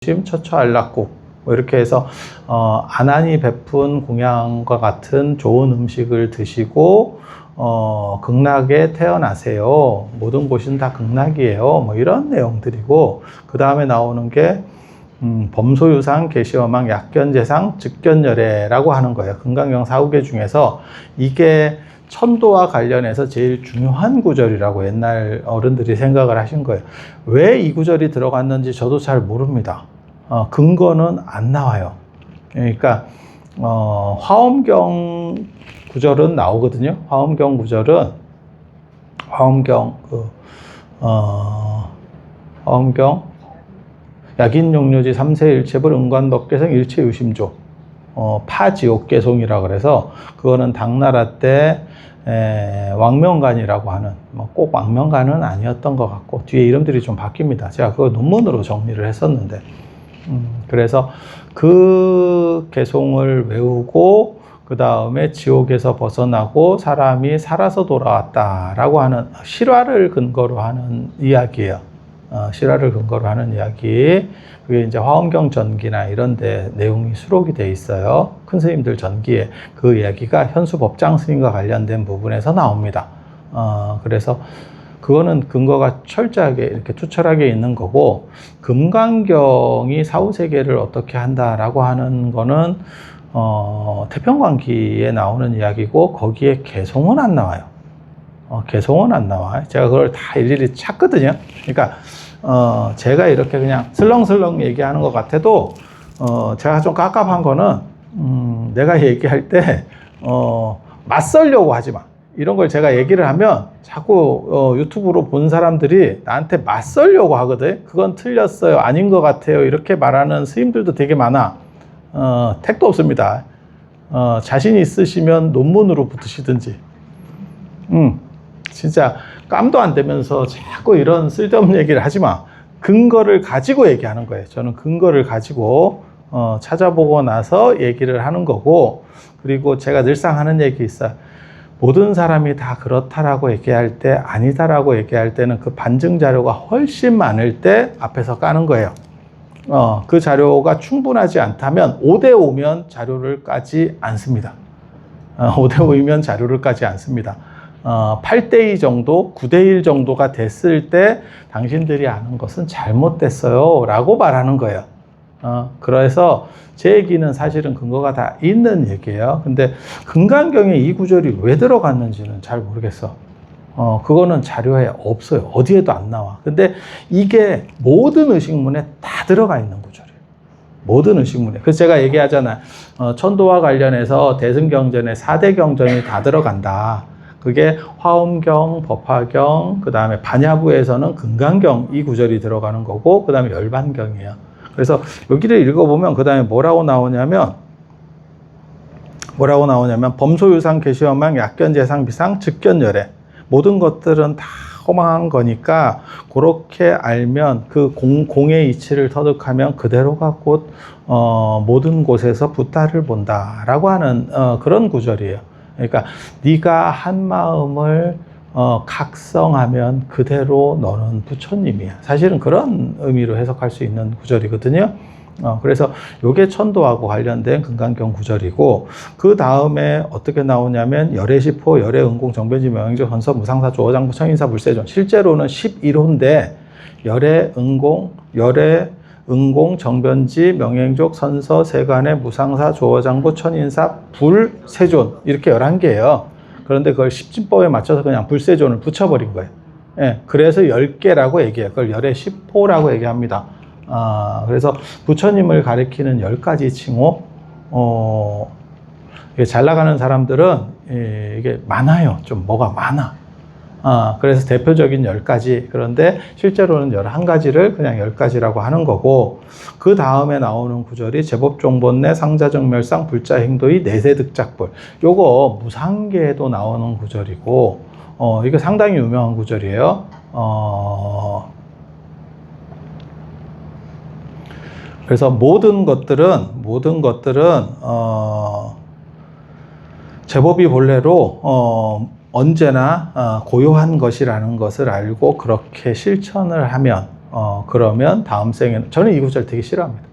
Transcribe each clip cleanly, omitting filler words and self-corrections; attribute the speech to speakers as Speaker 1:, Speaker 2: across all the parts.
Speaker 1: 처처알락국 뭐 이렇게 해서 안한이 베푼 공양과 같은 좋은 음식을 드시고 극락에 태어나세요. 모든 곳은 다 극락이에요. 뭐 이런 내용들이고, 그 다음에 나오는 게 범소유상, 계시어망, 약견재상, 즉견열애라고 하는 거예요. 금강경 4구계 중에서 이게 천도와 관련해서 제일 중요한 구절이라고 옛날 어른들이 생각을 하신 거예요. 왜 이 구절이 들어갔는지 저도 잘 모릅니다. 근거는 안 나와요. 그러니까 화엄경 구절은 나오거든요. 화엄경 구절은 화엄경 약인용료지 삼세일체불 은관법계성 일체유심조 파지옥계송이라 그래서, 그거는 당나라 때 왕명간이라고 하는, 꼭 왕명간은 아니었던 것 같고 뒤에 이름들이 좀 바뀝니다. 제가 그거 논문으로 정리를 했었는데, 그래서 그 개송을 외우고 그 다음에 지옥에서 벗어나고 사람이 살아서 돌아왔다라고 하는 실화를 근거로 하는 이야기예요. 실화를 근거로 하는 이야기. 그게 이제 화엄경 전기나 이런 데 내용이 수록이 돼 있어요. 큰 스님들 전기에 그 이야기가 현수 법장 스님과 관련된 부분에서 나옵니다. 그래서 그거는 근거가 철저하게 이렇게 투철하게 있는 거고, 금강경이 사후세계를 어떻게 한다라고 하는 거는 태평광기에 나오는 이야기고, 거기에 개송은 안 나와요. 개송은 안 나와요. 제가 그걸 다 일일이 찾거든요. 그러니까 제가 이렇게 그냥 슬렁슬렁 얘기하는 것 같아도 제가 좀 깝깝한 거는 내가 얘기할 때 맞설려고 하지 마. 이런 걸 제가 얘기를 하면 자꾸 유튜브로 본 사람들이 나한테 맞설려고 하거든. 그건 틀렸어요, 아닌 것 같아요, 이렇게 말하는 스님들도 되게 많아. 택도 없습니다. 자신 있으시면 논문으로 붙으시든지. 진짜 깜도 안 되면서 자꾸 이런 쓸데없는 얘기를 하지 마. 근거를 가지고 얘기하는 거예요. 저는 근거를 가지고 찾아보고 나서 얘기를 하는 거고, 그리고 제가 늘상 하는 얘기 있어요. 모든 사람이 다 그렇다라고 얘기할 때, 아니다라고 얘기할 때는 그 반증 자료가 훨씬 많을 때 앞에서 까는 거예요. 그 자료가 충분하지 않다면 5대5면 자료를 까지 않습니다. 5대5이면 자료를 까지 않습니다. 8대2 정도, 9대1 정도가 됐을 때 당신들이 아는 것은 잘못됐어요 라고 말하는 거예요. 그래서 제 얘기는 사실은 근거가 다 있는 얘기예요. 근데 금강경에 이 구절이 왜 들어갔는지는 잘 모르겠어. 그거는 자료에 없어요. 어디에도 안 나와. 근데 이게 모든 의식문에 다 들어가 있는 구절이에요. 모든 의식문에. 그래서 제가 얘기하잖아요. 천도와 관련해서 대승경전에 4대 경전이 다 들어간다. 그게 화엄경, 법화경, 그 다음에 반야부에서는 금강경 이 구절이 들어가는 거고, 그 다음에 열반경이에요. 그래서 여기를 읽어보면 그 다음에 뭐라고 나오냐면 범소유상, 계시어망, 약견재상, 비상, 즉견열애. 모든 것들은 다 허망한 거니까 그렇게 알면 그 공의 이치를 터득하면 그대로가 곧 모든 곳에서 붓다를 본다라고 하는 그런 구절이에요. 그러니까 네가 한 마음을 각성하면 그대로 너는 부처님이야. 사실은 그런 의미로 해석할 수 있는 구절이거든요. 그래서 요게 천도하고 관련된 금강경 구절이고, 그 다음에 어떻게 나오냐면 열애시포, 열애응공, 정변지, 명행조, 헌서, 무상사, 조어장부, 청인사, 불세존. 실제로는 11호인데 열애응공, 정변지, 명행족, 선서, 세간의, 무상사, 조어장부, 천인사, 불세존, 이렇게 11개예요. 그런데 그걸 십진법에 맞춰서 그냥 불세존을 붙여버린 거예요. 예, 그래서 10개라고 얘기해요. 그걸 열의 10호라고 얘기합니다. 그래서 부처님을 가리키는 10가지 칭호. 잘 나가는 사람들은 이게 많아요. 좀 뭐가 많아. 그래서 대표적인 10가지. 그런데 실제로는 11가지를 그냥 10가지라고 하는 거고, 그 다음에 나오는 구절이 제법종본내, 상자정멸상, 불자행도의 내세득작불. 요거 무상계에도 나오는 구절이고, 이거 상당히 유명한 구절이에요. 그래서 모든 것들은 제법이 본래로 언제나 고요한 것이라는 것을 알고 그렇게 실천을 하면 그러면 다음 생에는, 저는 이 구절 되게 싫어합니다.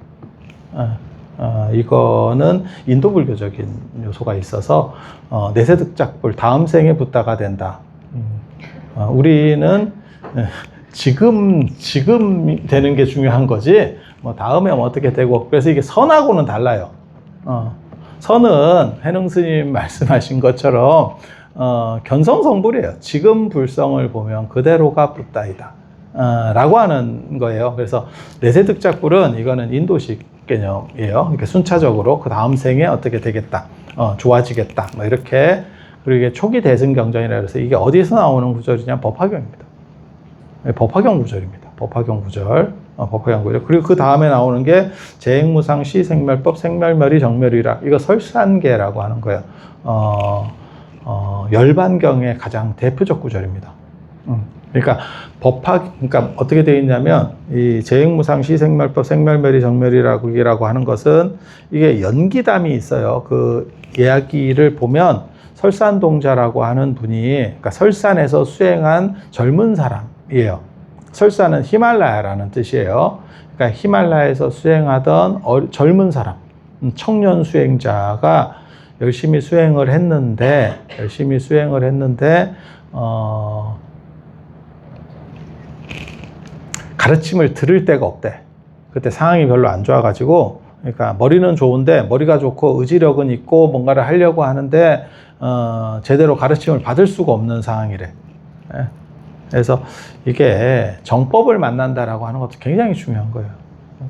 Speaker 1: 이거는 인도 불교적인 요소가 있어서 내세득작불 다음 생에 붓다가 된다. 우리는 지금 되는 게 중요한 거지 뭐 다음에 뭐 어떻게 되고. 그래서 이게 선하고는 달라요. 선은 해능 스님 말씀하신 것처럼 견성성불이에요. 지금 불성을 보면 그대로가 붓다이다 라고 하는 거예요. 그래서 내세득작불은 이거는 인도식 개념이에요. 이렇게 순차적으로 그 다음 생에 어떻게 되겠다, 좋아지겠다, 뭐 이렇게. 그리고 이게 초기 대승경전이라 해서 이게 어디서 나오는 구절이냐? 법화경입니다. 법화경 구절입니다. 법화경 구절. 법화경 구절. 그리고 그 다음에 나오는 게 재행무상 시생멸법 생멸멸이 정멸이라. 이거 설산계라고 하는 거예요. 열반경의 가장 대표적 구절입니다. 그러니까 그러니까 어떻게 되어 있냐면 이 재행무상 시생멸법 생멸멸이 정멸이라고 하는 것은 이게 연기담이 있어요. 그 이야기를 보면 설산동자라고 하는 분이, 그러니까 설산에서 수행한 젊은 사람이에요. 설산은 히말라야라는 뜻이에요. 그러니까 히말라야에서 수행하던 젊은 사람, 청년 수행자가 열심히 수행을 했는데 가르침을 들을 데가 없대. 그때 상황이 별로 안 좋아가지고, 그러니까 머리는 좋은데, 머리가 좋고 의지력은 있고 뭔가를 하려고 하는데 제대로 가르침을 받을 수가 없는 상황이래. 그래서 이게 정법을 만난다라고 하는 것도 굉장히 중요한 거예요.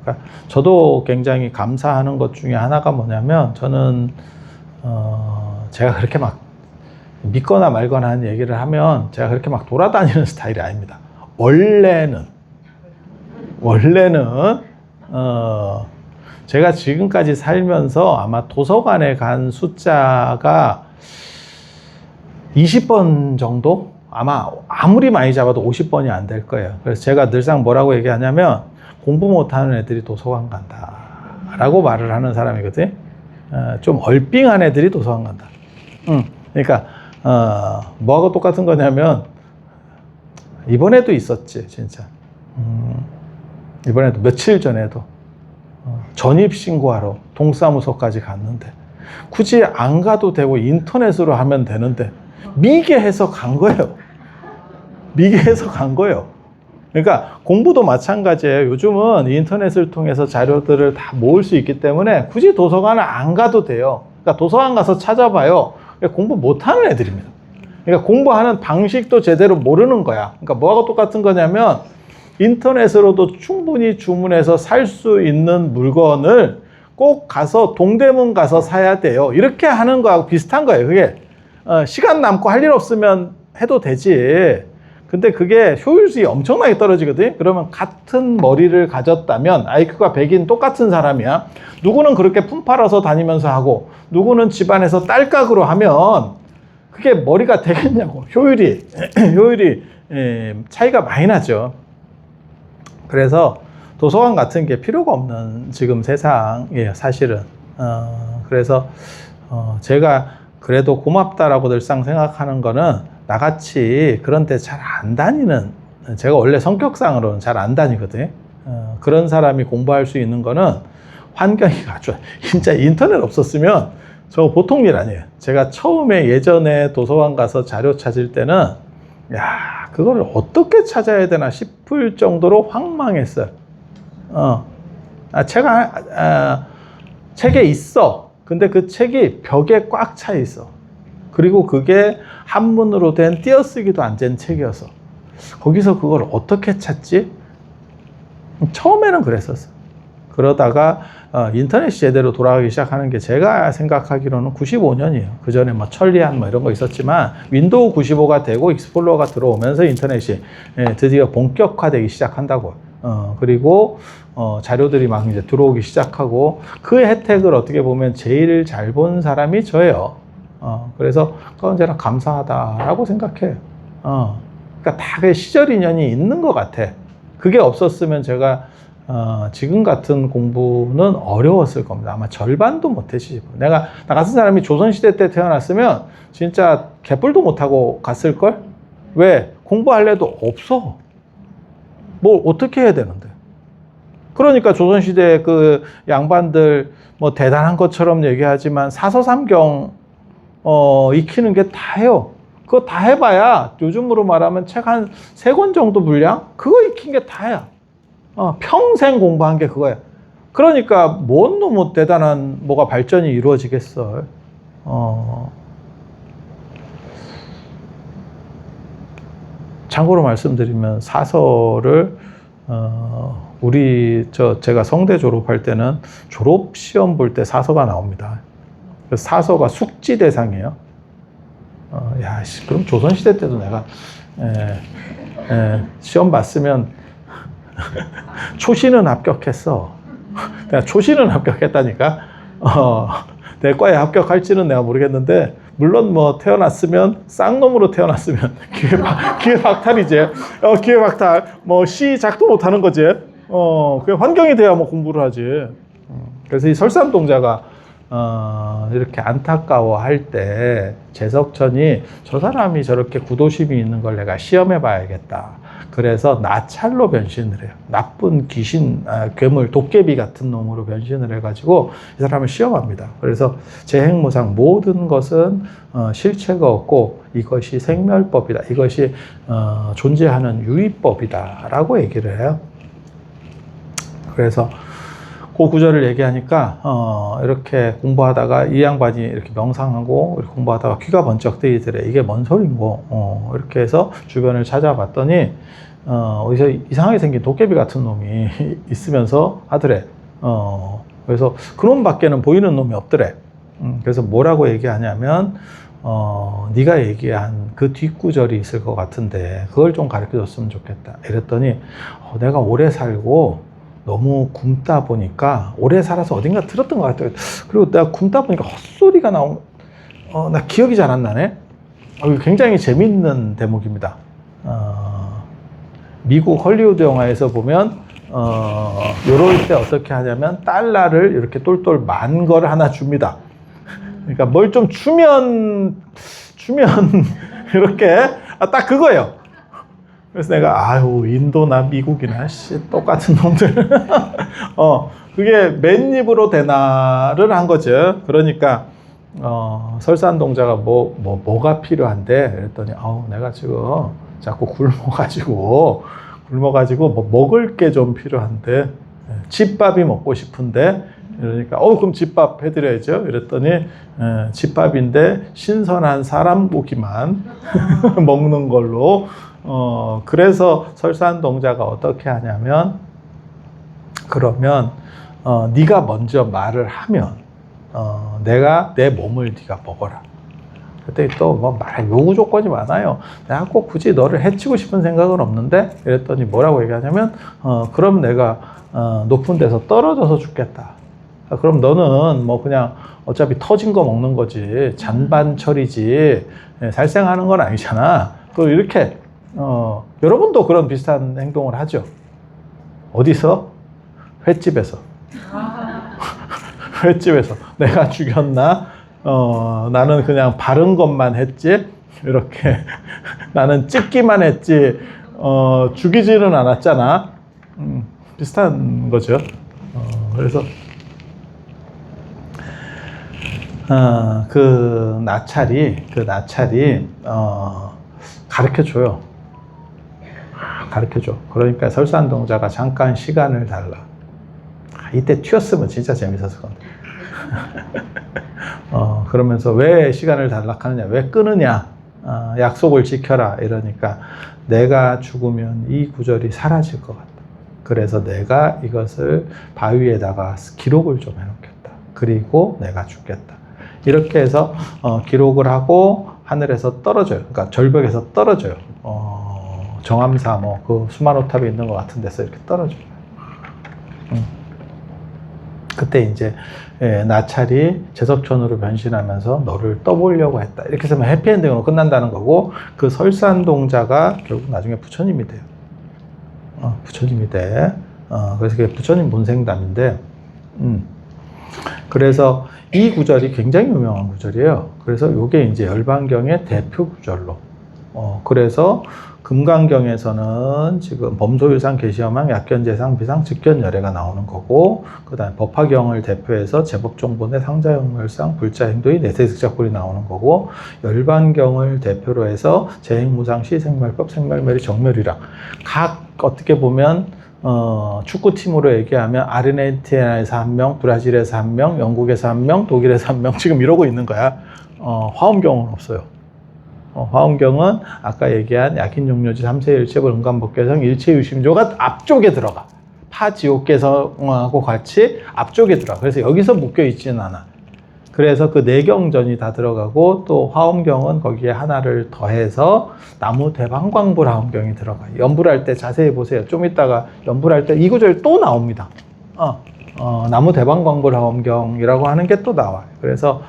Speaker 1: 그러니까 저도 굉장히 감사하는 것 중에 하나가 뭐냐면, 저는 제가 그렇게 막 믿거나 말거나 하는 얘기를 하면 제가 그렇게 막 돌아다니는 스타일이 아닙니다. 원래는 제가 지금까지 살면서 아마 도서관에 간 숫자가 20번 정도? 아무리 많이 잡아도 50번이 안 될 거예요. 그래서 제가 늘상 뭐라고 얘기하냐면, 공부 못하는 애들이 도서관 간다 라고 말을 하는 사람이거든요. 좀 얼삥한 애들이 도서관 간다. 그러니까 뭐하고 똑같은 거냐면, 이번에도 있었지 진짜. 이번에도 며칠 전에도 전입신고하러 동사무소까지 갔는데, 굳이 안 가도 되고 인터넷으로 하면 되는데 미개해서 간 거예요. 그러니까 공부도 마찬가지예요. 요즘은 인터넷을 통해서 자료들을 다 모을 수 있기 때문에 굳이 도서관을 안 가도 돼요. 그러니까 도서관 가서 찾아봐요. 공부 못하는 애들입니다. 그러니까 공부하는 방식도 제대로 모르는 거야. 그러니까 뭐하고 똑같은 거냐면, 인터넷으로도 충분히 주문해서 살 수 있는 물건을 꼭 가서 동대문 가서 사야 돼요. 이렇게 하는 거하고 비슷한 거예요. 그게 시간 남고 할 일 없으면 해도 되지. 근데 그게 효율이 엄청나게 떨어지거든요. 그러면 같은 머리를 가졌다면, IQ가 100인 똑같은 사람이야. 누구는 그렇게 품팔아서 다니면서 하고, 누구는 집안에서 딸깍으로 하면 그게 머리가 되겠냐고. 효율이 차이가 많이 나죠. 그래서 도서관 같은 게 필요가 없는 지금 세상이에요, 사실은. 그래서 제가 그래도 고맙다라고 늘상 생각하는 거는, 나같이 그런 데 잘 안 다니는, 제가 원래 성격상으로는 잘 안 다니거든요. 그런 사람이 공부할 수 있는 거는 환경이 아주, 진짜 인터넷 없었으면 저거 보통 일 아니에요. 제가 처음에 예전에 도서관 가서 자료 찾을 때는 그걸 어떻게 찾아야 되나 싶을 정도로 황망했어요. 책에 있어. 근데 그 책이 벽에 꽉 차 있어. 그리고 그게 한문으로 된 띄어쓰기도 안 된 책이어서 거기서 그걸 어떻게 찾지? 처음에는 그랬었어. 그러다가 인터넷이 제대로 돌아가기 시작하는 게, 제가 생각하기로는 95년이에요. 그 전에 뭐 천리안 뭐 이런 거 있었지만, 윈도우 95가 되고 익스플로러가 들어오면서 인터넷이 드디어 본격화되기 시작한다고. 그리고 자료들이 막 이제 들어오기 시작하고, 그 혜택을 어떻게 보면 제일 잘 본 사람이 저예요. 그래서 그건 언제나 감사하다라고 생각해요. 그러니까 다 그 시절 인연이 있는 것 같아. 그게 없었으면 제가 지금 같은 공부는 어려웠을 겁니다. 아마 절반도 못했지. 나 같은 사람이 조선시대 때 태어났으면 진짜 개뿔도 못하고 갔을걸? 왜? 공부할 애도 없어. 뭘 어떻게 해야 되는데. 그러니까 조선시대 그 양반들 뭐 대단한 것처럼 얘기하지만 사서삼경 익히는 게 다예요. 그거 다 해봐야 요즘으로 말하면 책 한 3권 정도 분량? 그거 익힌 게 다야. 평생 공부한 게 그거야. 그러니까 뭔 너무 대단한 뭐가 발전이 이루어지겠어. 참고로 말씀드리면 사서를 제가 성대 졸업할 때는 졸업 시험 볼 때 사서가 나옵니다. 사서가 숙지 대상이에요. 그럼 조선시대 때도 내가 시험 봤으면 초시는 합격했어. 내가 초시는 합격했다니까. 내과에 합격할지는 내가 모르겠는데, 물론 뭐 태어났으면 쌍놈으로 태어났으면 기회 박탈이지. 기회 박탈. 뭐 시작도 못하는 거지. 그 환경이 돼야 뭐 공부를 하지. 그래서 이 설산동자가 이렇게 안타까워할 때 재석천이 저 사람이 저렇게 구도심이 있는 걸 내가 시험해 봐야겠다. 그래서 나찰로 변신을 해요. 나쁜 귀신, 괴물, 도깨비 같은 놈으로 변신을 해가지고 이 사람을 시험합니다. 그래서 재행무상 모든 것은 실체가 없고 이것이 생멸법이다. 이것이 존재하는 유의법이다 라고 얘기를 해요. 그래서 그 구절을 얘기하니까 이렇게 공부하다가 이 양반이 이렇게 명상하고 이렇게 공부하다가 귀가 번쩍 뜨이더래. 이게 뭔 소린고? 이렇게 해서 주변을 찾아봤더니 어디서 이상하게 생긴 도깨비 같은 놈이 있으면서 하더래. 그래서 그놈밖에는 보이는 놈이 없더래. 그래서 뭐라고 얘기하냐면 네가 얘기한 그 뒷구절이 있을 것 같은데 그걸 좀 가르쳐줬으면 좋겠다. 이랬더니 내가 오래 살고 너무 굶다 보니까 오래 살아서 어딘가 들었던 것 같아요. 그리고 내가 굶다 보니까 헛소리가 나 기억이 잘 안 나네. 굉장히 재밌는 대목입니다. 미국 헐리우드 영화에서 보면 요럴 때 어떻게 하냐면 달러를 이렇게 똘똘 만 걸 하나 줍니다. 그러니까 뭘 좀 주면 이렇게 딱 그거예요. 그래서 내가 인도나 미국이나 똑같은 놈들 그게 맨입으로 대나를 한 거죠. 그러니까 설산동자가 뭐가 필요한데 그랬더니 내가 지금 자꾸 굶어가지고 뭐 먹을 게 좀 필요한데 집밥이 먹고 싶은데 그러니까 그럼 집밥 해드려야죠. 이랬더니 집밥인데 신선한 사람 고기만 먹는 걸로. 그래서 설산동자가 어떻게 하냐면 그러면 네가 먼저 말을 하면 내가 내 몸을 네가 먹어라. 그랬더니 또 뭐 말할 요구 조건이 많아요. 내가 꼭 굳이 너를 해치고 싶은 생각은 없는데 그랬더니 뭐라고 얘기하냐면 그럼 내가 높은 데서 떨어져서 죽겠다. 그럼 너는 뭐 그냥 어차피 터진 거 먹는 거지 잔반철이지 살생하는 건 아니잖아. 또 이렇게 여러분도 그런 비슷한 행동을 하죠. 어디서? 횟집에서. 횟집에서 내가 죽였나? 나는 그냥 바른 것만 했지. 이렇게 나는 찍기만 했지. 죽이지는 않았잖아. 비슷한 거죠. 그래서 그 나찰이 가르쳐줘요. 가르쳐줘. 그러니까 설산동자가 잠깐 시간을 달라. 이때 튀었으면 진짜 재밌었을 건데. 그러면서 왜 시간을 달라 하느냐, 왜 끊으냐, 약속을 지켜라. 이러니까 내가 죽으면 이 구절이 사라질 것 같다. 그래서 내가 이것을 바위에다가 기록을 좀 해놓겠다. 그리고 내가 죽겠다. 이렇게 해서 기록을 하고 하늘에서 떨어져요. 그러니까 절벽에서 떨어져요. 정암사 그 수마노탑이 있는 것 같은 데서 이렇게 떨어져요. 그때 이제 나찰이 제석천으로 변신하면서 너를 떠보려고 했다. 이렇게 해서 해피엔딩으로 끝난다는 거고 그 설산동자가 결국 나중에 부처님이 돼요. 부처님이 돼. 그래서 그게 부처님 본생담인데 그래서 이 구절이 굉장히 유명한 구절이에요. 그래서 이게 이제 열반경의 대표 구절로. 그래서 금강경에서는 지금 범소유상, 계시험왕, 약견재상, 비상, 직견열애가 나오는 거고, 그 다음에 법화경을 대표해서 제법종본의 상자영멸상, 불자행도의 내세득작불이 나오는 거고, 열반경을 대표로 해서 재행무상, 시생멸법, 생멸멸이 정멸이랑 각 어떻게 보면 축구팀으로 얘기하면 아르헨티나에서 1명, 브라질에서 1명, 영국에서 1명, 독일에서 1명 지금 이러고 있는 거야. 화엄경은 없어요. 화엄경은 아까 얘기한 약인용료지, 삼세일체불, 은간법계성, 일체유심조가 앞쪽에 들어가. 파지옥계성하고 같이 앞쪽에 들어가. 그래서 여기서 묶여 있지는 않아. 그래서 그 내경전이 다 들어가고, 또 화엄경은 거기에 하나를 더해서 나무대방광불 화엄경이 들어가요. 연불할 때 자세히 보세요. 좀 이따가 연불할 때 이 구절이 또 나옵니다. 나무대방광불 화엄경이라고 하는 게 또 나와요. 그래서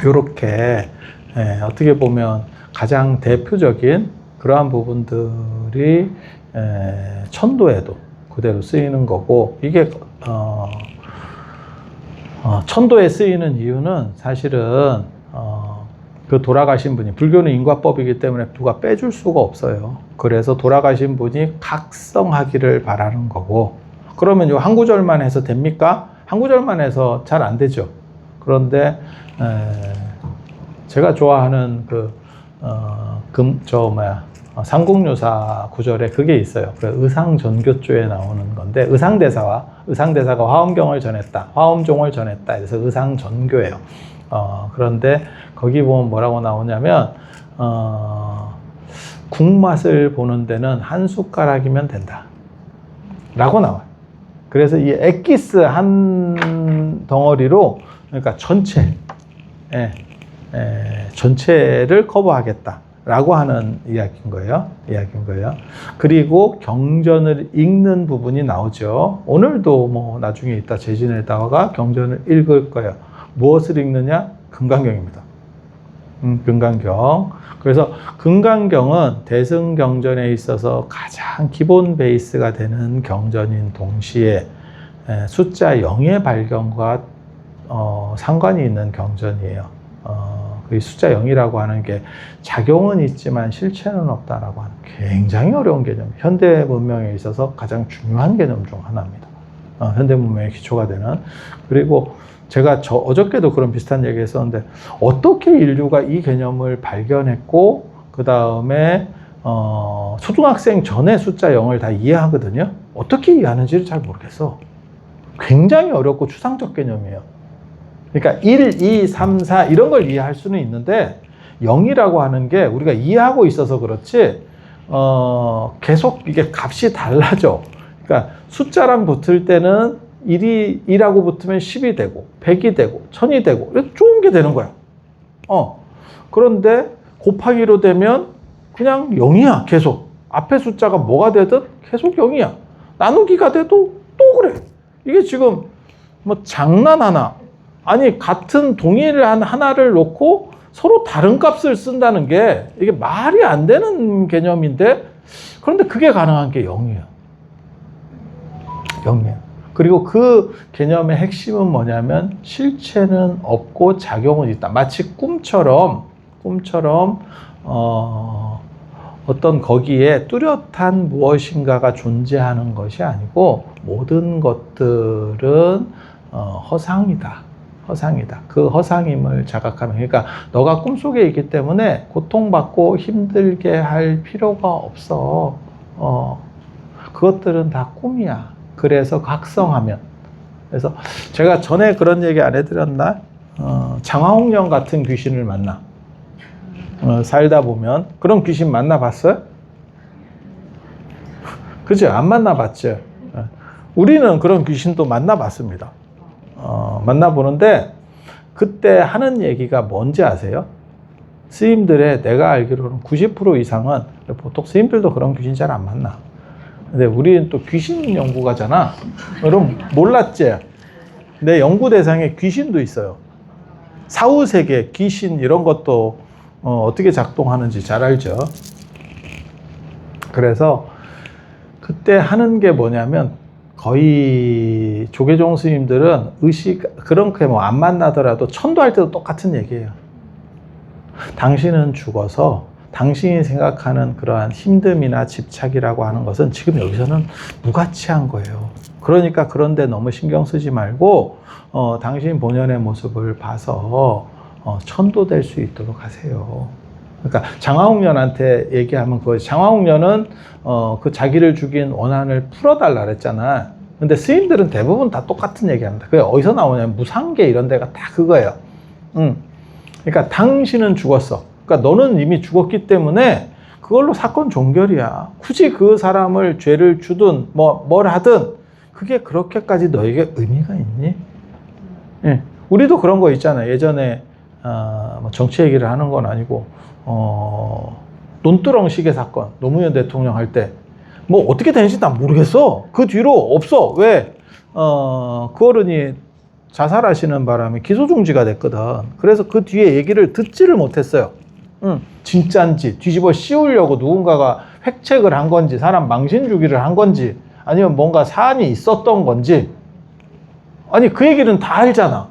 Speaker 1: 요렇게 어떻게 보면 가장 대표적인 그러한 부분들이 천도에도 그대로 쓰이는 거고, 이게 천도에 쓰이는 이유는 사실은 그 돌아가신 분이, 불교는 인과법이기 때문에 누가 빼줄 수가 없어요. 그래서 돌아가신 분이 각성하기를 바라는 거고, 그러면 요 한 구절만 해서 됩니까? 한 구절만 해서 잘 안 되죠. 그런데 제가 좋아하는 삼국유사 구절에 그게 있어요. 그 의상전교조에 나오는 건데, 의상대사가 화엄경을 전했다, 화엄종을 전했다. 그래서 의상전교예요. 그런데 거기 보면 뭐라고 나오냐면, 국맛을 보는 데는 한 숟가락이면 된다 라고 나와요. 그래서 이 엑기스 한 덩어리로, 그러니까 전체를 커버하겠다라고 하는 이야기인 거예요. 그리고 경전을 읽는 부분이 나오죠. 오늘도 뭐 나중에 이따 재진에다가 경전을 읽을 거예요. 무엇을 읽느냐? 금강경입니다. 금강경. 그래서 금강경은 대승경전에 있어서 가장 기본 베이스가 되는 경전인 동시에 숫자 0의 발견과 상관이 있는 경전이에요. 그 숫자 0이라고 하는 게 작용은 있지만 실체는 없다라고 하는 굉장히 어려운 개념, 현대 문명에 있어서 가장 중요한 개념 중 하나입니다. 현대 문명의 기초가 되는. 그리고 제가 어저께도 그런 비슷한 얘기 했었는데, 어떻게 인류가 이 개념을 발견했고 그 다음에 초등학생 전에 숫자 0을 다 이해하거든요. 어떻게 이해하는지를 잘 모르겠어. 굉장히 어렵고 추상적 개념이에요. 그러니까 1, 2, 3, 4 이런 걸 이해할 수는 있는데, 0이라고 하는 게 우리가 이해하고 있어서 그렇지 계속 이게 값이 달라져. 그러니까 숫자랑 붙을 때는 1하고 붙으면 10이 되고 100이 되고 1000이 되고 이렇게 좋은 게 되는 거야. 그런데 곱하기로 되면 그냥 0이야. 계속 앞에 숫자가 뭐가 되든 계속 0이야. 나누기가 돼도 또 그래. 이게 지금 뭐 장난하나? 아니, 같은 동일 하나를 놓고 서로 다른 값을 쓴다는 게 이게 말이 안 되는 개념인데, 그런데 그게 가능한 게 0이에요. 그리고 그 개념의 핵심은 뭐냐면, 실체는 없고 작용은 있다. 마치 꿈처럼 어떤 거기에 뚜렷한 무엇인가가 존재하는 것이 아니고, 모든 것들은 허상이다. 그 허상임을 자각하면, 그러니까 너가 꿈속에 있기 때문에 고통받고 힘들게 할 필요가 없어. 그것들은 다 꿈이야. 그래서 각성하면. 그래서 제가 전에 그런 얘기 안 해드렸나? 장화홍련 같은 귀신을 만나. 살다 보면 그런 귀신 만나봤어요? 그죠? 안 만나봤죠? 우리는 그런 귀신도 만나봤습니다. 만나보는데, 그때 하는 얘기가 뭔지 아세요? 스님들의, 내가 알기로는 90% 이상은, 보통 스님들도 그런 귀신 잘 안 만나. 근데 우리는 또 귀신 연구가잖아. 그럼 몰랐지? 내 연구 대상에 귀신도 있어요. 사후세계, 귀신 이런 것도 어떻게 작동하는지 잘 알죠? 그래서 그때 하는 게 뭐냐면, 거의 조계종 스님들은 그렇게 뭐 안 만나더라도 천도할 때도 똑같은 얘기예요. 당신은 죽어서 당신이 생각하는 그러한 힘듦이나 집착이라고 하는 것은 지금 여기서는 무가치한 거예요. 그러니까 그런데 너무 신경 쓰지 말고 당신 본연의 모습을 봐서 천도될 수 있도록 하세요. 그러니까 장화홍련한테 얘기하면 장화홍련은 그 자기를 죽인 원한을 풀어달라 그랬잖아. 근데 스님들은 대부분 다 똑같은 얘기합니다. 그게 어디서 나오냐면 무상계 이런 데가 다 그거예요. 그러니까 당신은 죽었어. 그러니까 너는 이미 죽었기 때문에 그걸로 사건 종결이야. 굳이 그 사람을 죄를 주든 뭘 하든 그게 그렇게까지 너에게 의미가 있니? 예. 우리도 그런 거 있잖아요. 예전에 정치 얘기를 하는 건 아니고 논두렁 시계 사건 노무현 대통령 할 때 뭐 어떻게 되는지 난 모르겠어. 그 뒤로 없어. 왜? 그 어른이 자살하시는 바람에 기소 중지가 됐거든. 그래서 그 뒤에 얘기를 듣지를 못했어요. 진짜인지 뒤집어 씌우려고 누군가가 획책을 한 건지 사람 망신 주기를 한 건지 아니면 뭔가 사안이 있었던 건지 아니 그 얘기는 다 알잖아.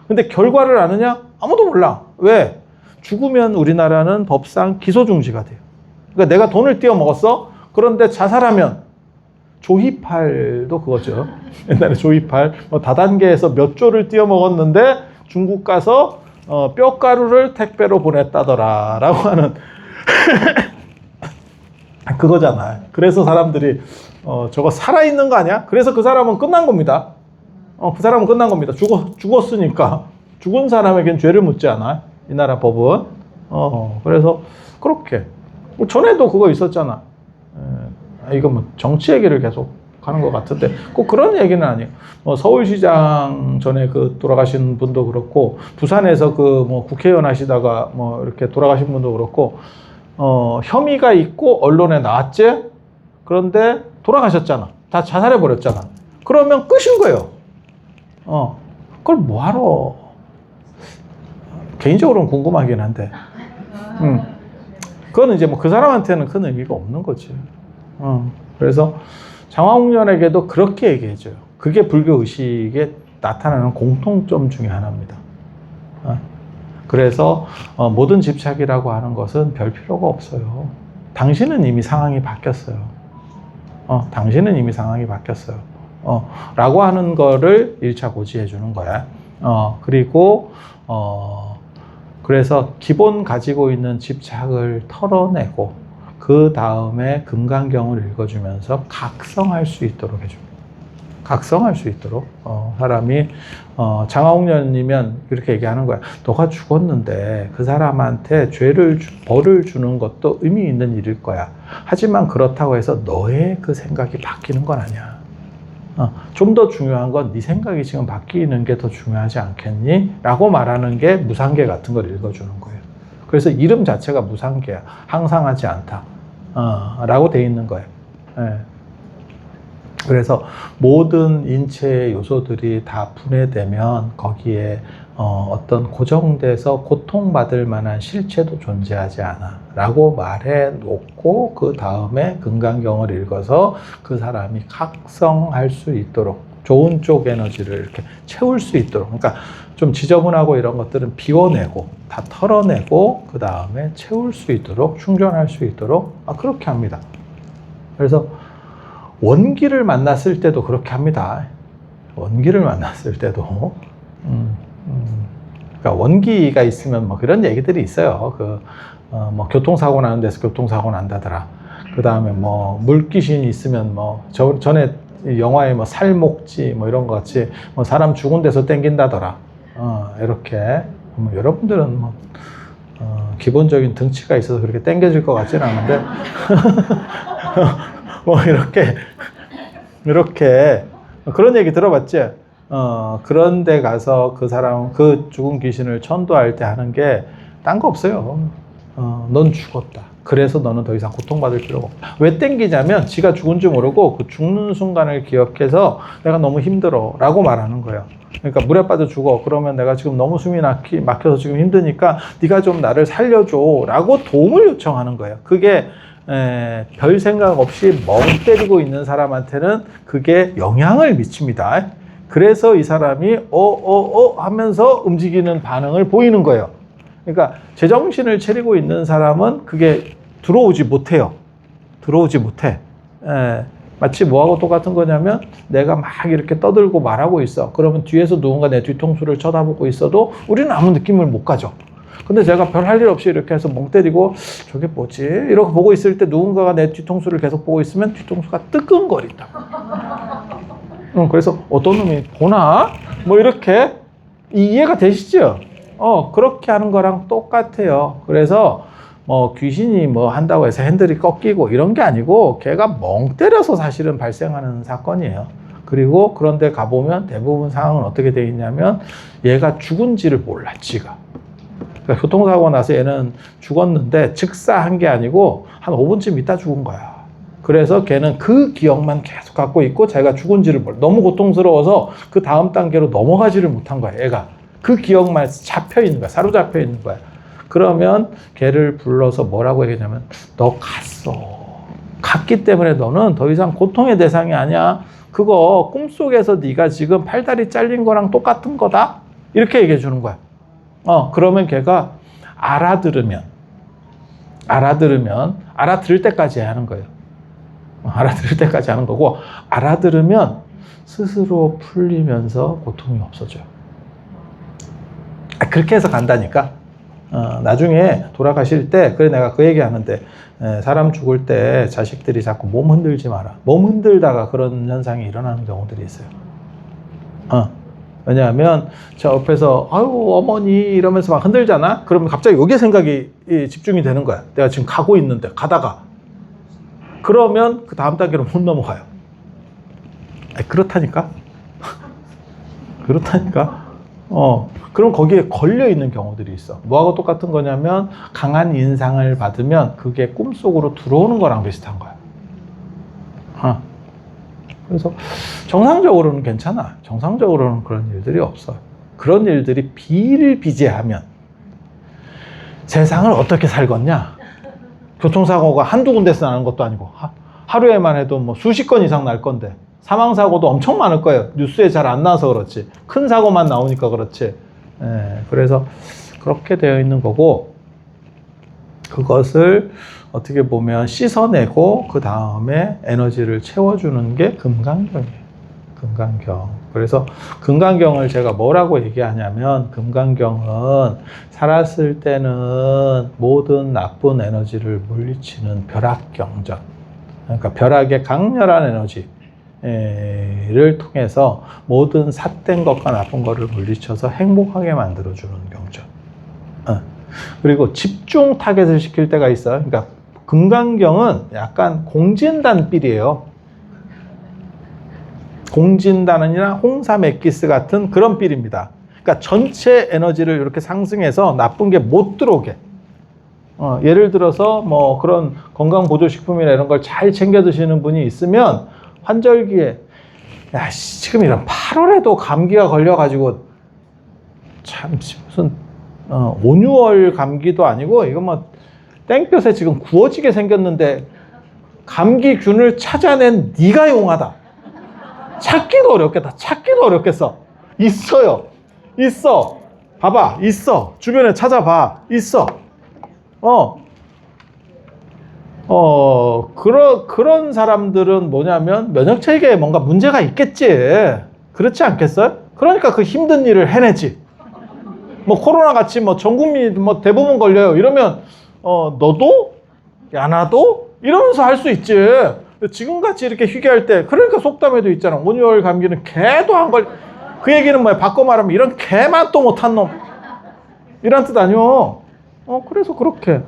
Speaker 1: 근데 결과를 아느냐? 아무도 몰라. 왜? 죽으면 우리나라는 법상 기소 중지가 돼요. 그러니까 내가 돈을 띄어 먹었어. 그런데 자살하면 조희팔도 그거죠. 옛날에 조희팔 다단계에서 몇 조를 띄어 먹었는데 중국 가서 뼈가루를 택배로 보냈다더라 라고 하는 그거잖아. 그래서 사람들이 저거 살아있는 거 아니야? 그래서 그 사람은 끝난 겁니다. 그 사람은 끝난 겁니다. 죽었으니까 죽은 사람에겐 죄를 묻지 않아. 이 나라 법은. 그래서 그렇게 전에도 그거 있었잖아. 이거 뭐 정치 얘기를 계속 하는 것 같은데 꼭 그런 얘기는 아니에요. 서울시장 전에 그 돌아가신 분도 그렇고 부산에서 그 국회의원 하시다가 이렇게 돌아가신 분도 그렇고 혐의가 있고 언론에 나왔지. 그런데 돌아가셨잖아. 다 자살해 버렸잖아. 그러면 끝인 거예요. 그걸 뭐하러? 개인적으로는 궁금하긴 한데. 그거는 이제 그 사람한테는 큰 의미가 없는 거지. 그래서 장화홍련에게도 그렇게 얘기해줘요. 그게 불교 의식에 나타나는 공통점 중에 하나입니다. 그래서 모든 집착이라고 하는 것은 별 필요가 없어요. 당신은 이미 상황이 바뀌었어요. 당신은 이미 상황이 바뀌었어요. 라고 하는 거를 1차 고지해 주는 거야. 그리고 그래서 기본 가지고 있는 집착을 털어내고 그 다음에 금강경을 읽어주면서 각성할 수 있도록 해줍니다. 각성할 수 있도록 사람이 장화홍련이면 이렇게 얘기하는 거야. 너가 죽었는데 그 사람한테 벌을 주는 것도 의미 있는 일일 거야. 하지만 그렇다고 해서 너의 그 생각이 바뀌는 건 아니야. 좀 더 중요한 건 네 생각이 지금 바뀌는 게 더 중요하지 않겠니? 라고 말하는 게 무상계 같은 걸 읽어주는 거예요. 그래서 이름 자체가 무상계야. 항상하지 않다. 라고 돼 있는 거예요. 예. 그래서 모든 인체의 요소들이 다 분해되면 거기에 어떤 고정돼서 고통받을 만한 실체도 존재하지 않아 라고 말해 놓고 그 다음에 금강경을 읽어서 그 사람이 각성할 수 있도록 좋은 쪽 에너지를 이렇게 채울 수 있도록, 그러니까 좀 지저분하고 이런 것들은 비워내고 다 털어내고 그 다음에 채울 수 있도록 충전할 수 있도록 그렇게 합니다. 그래서 원기를 만났을 때도 그렇게 합니다. 원기를 만났을 때도 그러니까 원기가 있으면 그런 얘기들이 있어요. 교통사고 나는 데서 교통사고 난다더라. 그 다음에 물귀신이 있으면 전에 영화에 살목지 이런 것 같이 사람 죽은 데서 땡긴다더라. 이렇게 여러분들은 기본적인 등치가 있어서 그렇게 땡겨질 것 같지는 않은데 이렇게 그런 얘기 들어봤지? 그런 데 가서 그 사람 그 죽은 귀신을 천도할 때 하는 게 딴 거 없어요. 넌 죽었다. 그래서 너는 더 이상 고통받을 필요가 없다. 왜 땡기냐면 지가 죽은 줄 모르고 그 죽는 순간을 기억해서 내가 너무 힘들어 라고 말하는 거예요. 그러니까 물에 빠져 죽어. 그러면 내가 지금 너무 숨이 막혀서 지금 힘드니까 네가 좀 나를 살려줘 라고 도움을 요청하는 거예요. 그게 별 생각 없이 멍 때리고 있는 사람한테는 그게 영향을 미칩니다. 그래서 이 사람이 하면서 움직이는 반응을 보이는 거예요. 그러니까 제정신을 차리고 있는 사람은 그게 들어오지 못해요. 들어오지 못해. 마치 뭐하고 똑같은 거냐면 내가 막 이렇게 떠들고 말하고 있어. 그러면 뒤에서 누군가 내 뒤통수를 쳐다보고 있어도 우리는 아무 느낌을 못 가져. 근데 제가 별 할 일 없이 이렇게 해서 멍 때리고 저게 뭐지? 이러고 보고 있을 때 누군가가 내 뒤통수를 계속 보고 있으면 뒤통수가 뜨끔거린다. 그래서 어떤 놈이 보나? 뭐 이렇게 이해가 되시죠? 그렇게 하는 거랑 똑같아요. 그래서 귀신이 뭐 한다고 해서 핸들이 꺾이고 이런 게 아니고 걔가 멍 때려서 사실은 발생하는 사건이에요. 그리고 그런데 가보면 대부분 상황은 어떻게 돼 있냐면 얘가 죽은지를 몰라, 지가. 그러니까 교통사고 나서 얘는 죽었는데 즉사한 게 아니고 한 5분쯤 있다 죽은 거야. 그래서 걔는 그 기억만 계속 갖고 있고 자기가 죽은지를 몰라. 너무 고통스러워서 그 다음 단계로 넘어가지를 못한 거야, 얘가. 그 기억만 잡혀 있는 거야, 사로잡혀 있는 거야. 그러면 걔를 불러서 뭐라고 얘기하냐면 너 갔어. 갔기 때문에 너는 더 이상 고통의 대상이 아니야. 그거 꿈속에서 네가 지금 팔다리 잘린 거랑 똑같은 거다. 이렇게 얘기해 주는 거야. 그러면 걔가 알아들으면 알아들을 때까지 하는 거예요. 알아들을 때까지 하는 거고, 알아들으면 스스로 풀리면서 고통이 없어져요. 그렇게 해서 간다니까. 나중에 돌아가실 때, 그래 내가 그 얘기 하는데, 사람 죽을 때 자식들이 자꾸 몸 흔들지 마라. 몸 흔들다가 그런 현상이 일어나는 경우들이 있어요. 왜냐하면 저 옆에서 아유 어머니 이러면서 막 흔들잖아. 그러면 갑자기 여기에 생각이 집중이 되는 거야. 내가 지금 가고 있는데 가다가 그러면 그 다음 단계로 못 넘어가요. 그렇다니까. 그렇다니까. 그럼 거기에 걸려 있는 경우들이 있어. 뭐하고 똑같은 거냐면 강한 인상을 받으면 그게 꿈속으로 들어오는 거랑 비슷한 거야. 그래서 정상적으로는 괜찮아. 정상적으로는 그런 일들이 없어. 그런 일들이 비일비재하면 세상을 어떻게 살겠냐? 교통사고가 한두 군데서 나는 것도 아니고 하루에만 해도 뭐 수십 건 이상 날 건데 사망사고도 엄청 많을 거예요. 뉴스에 잘 안 나와서 그렇지. 큰 사고만 나오니까 그렇지. 그래서 그렇게 되어 있는 거고, 그것을 어떻게 보면 씻어내고 그 다음에 에너지를 채워주는 게 금강경이에요. 금강경. 그래서 금강경을 제가 뭐라고 얘기하냐면, 금강경은 살았을 때는 모든 나쁜 에너지를 물리치는 벼락경전. 그러니까 벼락의 강렬한 에너지를 통해서 모든 삿된 것과 나쁜 것을 물리쳐서 행복하게 만들어주는 경전. 그리고 집중 타겟을 시킬 때가 있어요. 그러니까 금강경은 약간 공진단 필이에요. 공진단이나 홍삼 엑기스 같은 그런 필입니다. 그러니까 전체 에너지를 이렇게 상승해서 나쁜 게 못 들어오게. 예를 들어서 뭐 그런 건강보조식품이나 이런 걸 잘 챙겨 드시는 분이 있으면 환절기에 지금 이런 8월에도 감기가 걸려가지고 참 무슨 5, 6월 감기도 아니고 이거 뭐 땡볕에 지금 구워지게 생겼는데 감기균을 찾아낸 네가 용하다. 찾기도 어렵겠다. 찾기도 어렵겠어. 있어요. 있어. 봐봐. 있어. 주변에 찾아봐. 있어. 그런 사람들은 뭐냐면 면역체계에 뭔가 문제가 있겠지. 그렇지 않겠어요? 그러니까 그 힘든 일을 해내지. 뭐 코로나 같이 뭐 전 국민이 뭐 대부분 걸려요. 이러면 너도? 야 나도? 이러면서 할 수 있지. 지금같이 이렇게 휴게할 때 그러니까 속담에도 있잖아. 5, 6월 감기는 개도 안 걸. 그 얘기는 뭐야? 바꿔 말하면 이런 개맛도 못한 놈. 이런 뜻 아니오. 그래서 그렇게.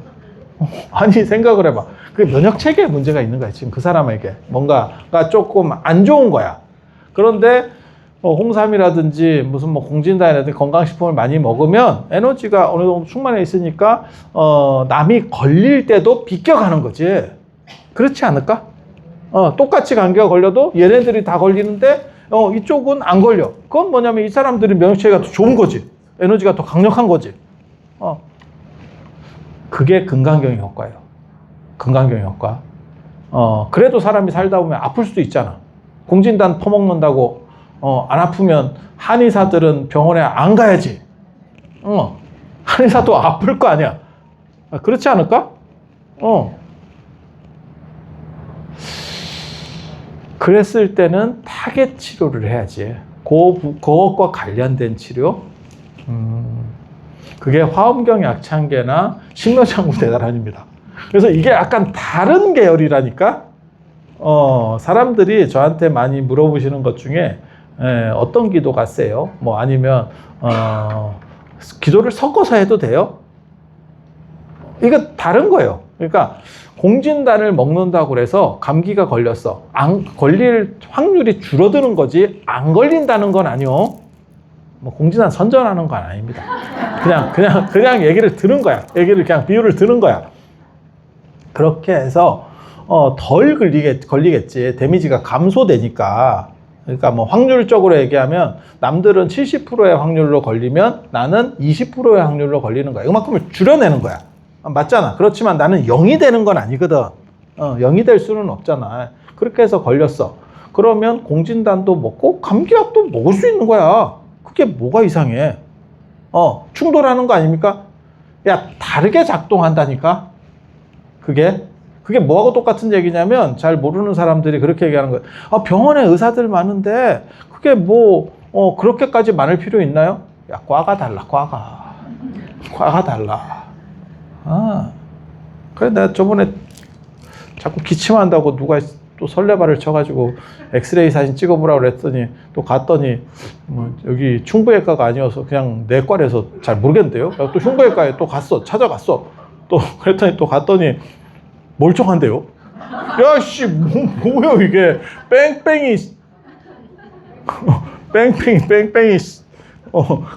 Speaker 1: 아니 생각을 해봐. 그 면역체계에 문제가 있는 거야. 지금 그 사람에게. 뭔가가 조금 안 좋은 거야. 그런데 홍삼이라든지 무슨 뭐 공진단이라든지 건강식품을 많이 먹으면 에너지가 어느 정도 충만해 있으니까 남이 걸릴 때도 비껴가는 거지. 그렇지 않을까? 똑같이 감기가 걸려도 얘네들이 다 걸리는데 이쪽은 안 걸려. 그건 뭐냐면 이 사람들이 면역체계가 더 좋은 거지. 에너지가 더 강력한 거지. 그게 금강경의 효과예요. 금강경의 효과. 그래도 사람이 살다 보면 아플 수도 있잖아. 공진단 퍼먹는다고 안 아프면 한의사들은 병원에 안 가야지. 한의사도 아플 거 아니야. 그렇지 않을까? 그랬을 때는 타겟 치료를 해야지. 그것과 관련된 치료. 그게 화엄경 약창계나 식료장구 대단환입니다. 그래서 이게 약간 다른 계열이라니까. 사람들이 저한테 많이 물어보시는 것 중에 어떤 기도가 세요? 뭐 아니면 기도를 섞어서 해도 돼요? 이거 다른 거예요. 그러니까 공진단을 먹는다고 그래서 감기가 걸렸어. 안 걸릴 확률이 줄어드는 거지 안 걸린다는 건 아니요. 뭐 공진단 선전하는 건 아닙니다. 그냥 얘기를 들은 거야. 얘기를 그냥 비유를 들은 거야. 그렇게 해서 덜 걸리겠지. 데미지가 감소되니까. 그러니까 뭐 확률적으로 얘기하면 남들은 70%의 확률로 걸리면 나는 20%의 확률로 걸리는 거야. 이만큼을 줄여내는 거야. 맞잖아. 그렇지만 나는 0이 되는 건 아니거든. 0이 될 수는 없잖아. 그렇게 해서 걸렸어. 그러면 공진단도 먹고 감기약도 먹을 수 있는 거야. 그게 뭐가 이상해? 충돌하는 거 아닙니까? 야, 다르게 작동한다니까? 그게 뭐하고 똑같은 얘기냐면 잘 모르는 사람들이 그렇게 얘기하는 거예요. 병원에 의사들 많은데 그게 뭐 그렇게까지 많을 필요 있나요? 야, 과가 달라. 과가 달라. 그래 내가 저번에 자꾸 기침한다고 누가 또 설레발을 쳐가지고 엑스레이 사진 찍어보라고 그랬더니 또 갔더니 뭐 여기 충부외과가 아니어서 그냥 내과라서 잘 모르겠는데요. 또 흉부외과에 또 갔어. 찾아갔어. 또 그랬더니 또 갔더니 멀쩡한데요. 야씨 뭐야 이게 뺑뺑이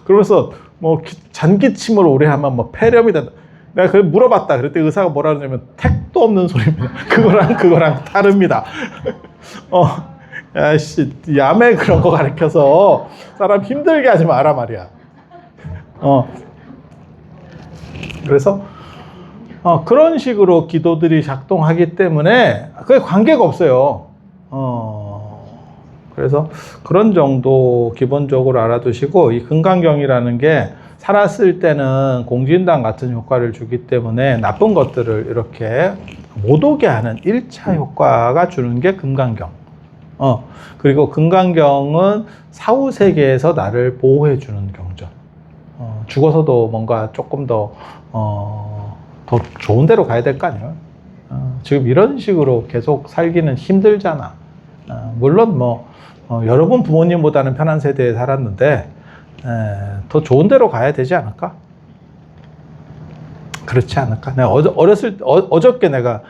Speaker 1: 그러면서 뭐 잔기침을 오래 하면 뭐 폐렴이 된다. 내가 그걸 물어봤다. 그랬더니 의사가 뭐라 그러냐면 택도 없는 소리입니다. 그거랑 다릅니다. 야씨 야매 그런 거 가르쳐서 사람 힘들게 하지 마라 말이야. 그래서 그런 식으로 기도들이 작동하기 때문에 그게 관계가 없어요. 그래서 그런 정도 기본적으로 알아두시고 이 금강경이라는 게 살았을 때는 공진단 같은 효과를 주기 때문에 나쁜 것들을 이렇게 못 오게 하는 1차 효과가 주는 게 금강경. 그리고 금강경은 사후 세계에서 나를 보호해 주는 경전. 죽어서도 뭔가 조금 더 좋은 데로 가야 될 거 아니에요? 지금 이런 식으로 계속 살기는 힘들잖아. 물론 여러분 부모님보다는 편한 세대에 살았는데 더 좋은 데로 가야 되지 않을까? 그렇지 않을까? 내가 어저께 내가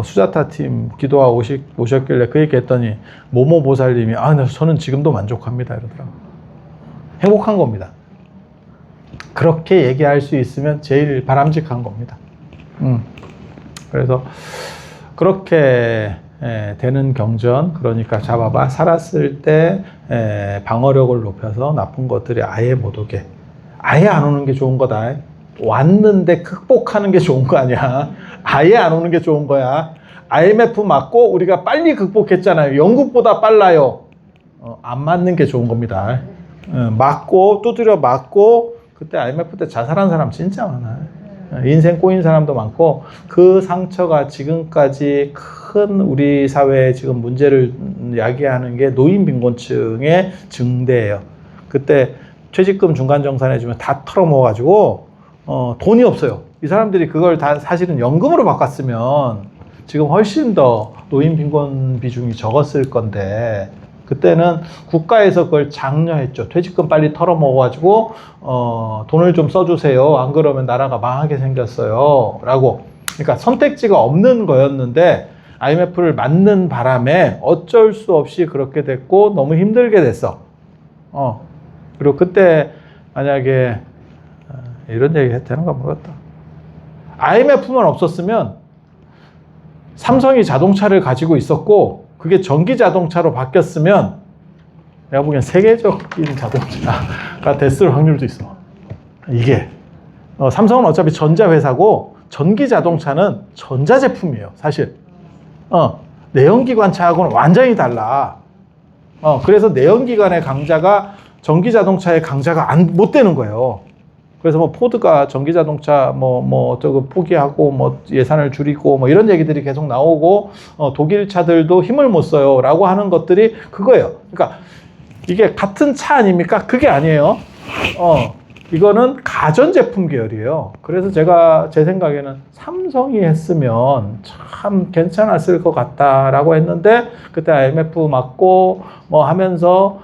Speaker 1: 수자타 팀 기도하고 오셨길래 그 얘기 했더니 모모 보살님이 저는 지금도 만족합니다 이러더라고요. 행복한 겁니다. 그렇게 얘기할 수 있으면 제일 바람직한 겁니다. 그래서 그렇게 되는 경전, 그러니까 잡아봐. 살았을 때 방어력을 높여서 나쁜 것들이 아예 못 오게. 아예 안 오는 게 좋은 거다. 왔는데 극복하는 게 좋은 거 아니야. 아예 안 오는 게 좋은 거야. IMF 맞고 우리가 빨리 극복했잖아요. 영국보다 빨라요. 안 맞는 게 좋은 겁니다. 맞고 두드려 맞고 그때 IMF 때 자살한 사람 진짜 많아요. 인생 꼬인 사람도 많고 그 상처가 지금까지 큰 우리 사회에 지금 문제를 야기하는 게 노인 빈곤층의 증대예요. 그때 퇴직금 중간정산해주면 다 털어먹어가지고 돈이 없어요. 이 사람들이 그걸 다 사실은 연금으로 바꿨으면 지금 훨씬 더 노인 빈곤 비중이 적었을 건데 그때는 국가에서 그걸 장려했죠. 퇴직금 빨리 털어먹어가지고 돈을 좀 써주세요. 안 그러면 나라가 망하게 생겼어요. 라고. 그러니까 선택지가 없는 거였는데 IMF를 맞는 바람에 어쩔 수 없이 그렇게 됐고 너무 힘들게 됐어. 그리고 그때 만약에 이런 얘기 해도 되는가 모르겠다. IMF만 없었으면 삼성이 자동차를 가지고 있었고 그게 전기 자동차로 바뀌었으면 내가 보기엔 세계적인 자동차가 됐을 확률도 있어. 이게 삼성은 어차피 전자회사고 전기 자동차는 전자제품이에요. 사실 내연기관차하고는 완전히 달라. 그래서 내연기관의 강자가 전기 자동차의 강자가 못 되는 거예요. 그래서 뭐 포드가 전기자동차 저거 포기하고 뭐 예산을 줄이고 뭐 이런 얘기들이 계속 나오고 독일 차들도 힘을 못 써요라고 하는 것들이 그거예요. 그러니까 이게 같은 차 아닙니까? 그게 아니에요. 이거는 가전제품 계열이에요. 그래서 제가 제 생각에는 삼성이 했으면 참 괜찮았을 것 같다라고 했는데 그때 IMF 맞고 뭐 하면서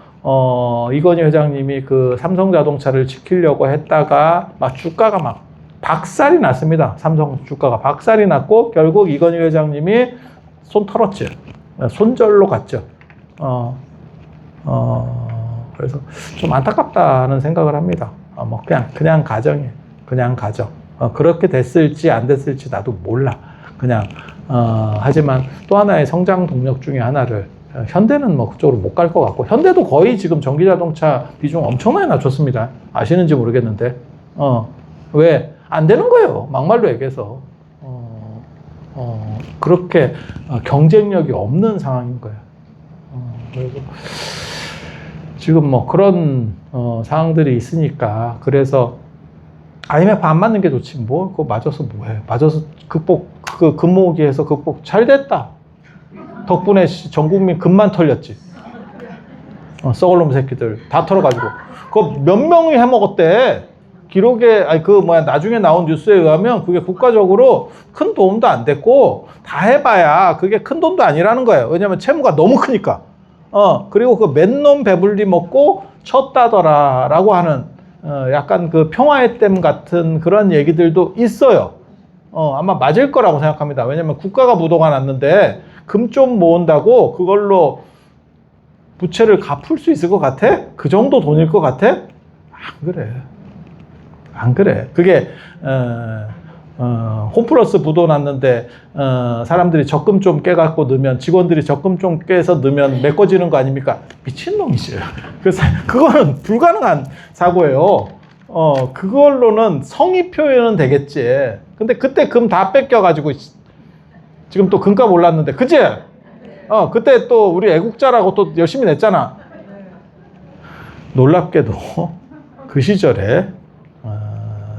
Speaker 1: 이건희 회장님이 그 삼성 자동차를 지키려고 했다가 막 주가가 막 박살이 났습니다. 삼성 주가가 박살이 났고 결국 이건희 회장님이 손 털었죠. 손절로 갔죠. 그래서 좀 안타깝다는 생각을 합니다. 뭐 그냥 가정이에요. 그냥 가정. 그렇게 됐을지 안 됐을지 나도 몰라. 그냥 하지만 또 하나의 성장 동력 중에 하나를 현대는 뭐 그쪽으로 못 갈 것 같고 현대도 거의 지금 전기자동차 비중 엄청나게 낮췄습니다. 아시는지 모르겠는데 왜? 안 되는 거예요. 막말로 얘기해서 그렇게 경쟁력이 없는 상황인 거예요. 그리고 지금 뭐 그런 상황들이 있으니까 그래서 IMF 안 맞는 게 좋지 뭐 그거 맞아서 뭐해. 맞아서 극복 그 금모기에서 극복 잘 됐다. 덕분에 전 국민 금만 털렸지. 썩을 놈 새끼들 다 털어가지고 그거 몇 명이 해먹었대. 기록에 나중에 나온 뉴스에 의하면 그게 국가적으로 큰 도움도 안 됐고 다 해봐야 그게 큰 돈도 아니라는 거예요. 왜냐면 채무가 너무 크니까. 그리고 그 맨놈 배불리 먹고 쳤다더라라고 하는 약간 그 평화의 댐 같은 그런 얘기들도 있어요. 아마 맞을 거라고 생각합니다. 왜냐면 국가가 부도가 났는데 금 좀 모은다고 그걸로 부채를 갚을 수 있을 것 같아? 그 정도 돈일 것 같아? 안 그래. 안 그래. 그게 홈플러스 부도 났는데 사람들이 적금 좀 깨갖고 넣으면 직원들이 적금 좀 깨서 넣으면 메꿔지는 거 아닙니까? 미친놈이지. 그거는 불가능한 사고예요. 그걸로는 성의 표현은 되겠지. 근데 그때 금 다 뺏겨가지고 지금 또 금값 올랐는데 그치? 그때 또 우리 애국자라고 또 열심히 냈잖아. 놀랍게도 그 시절에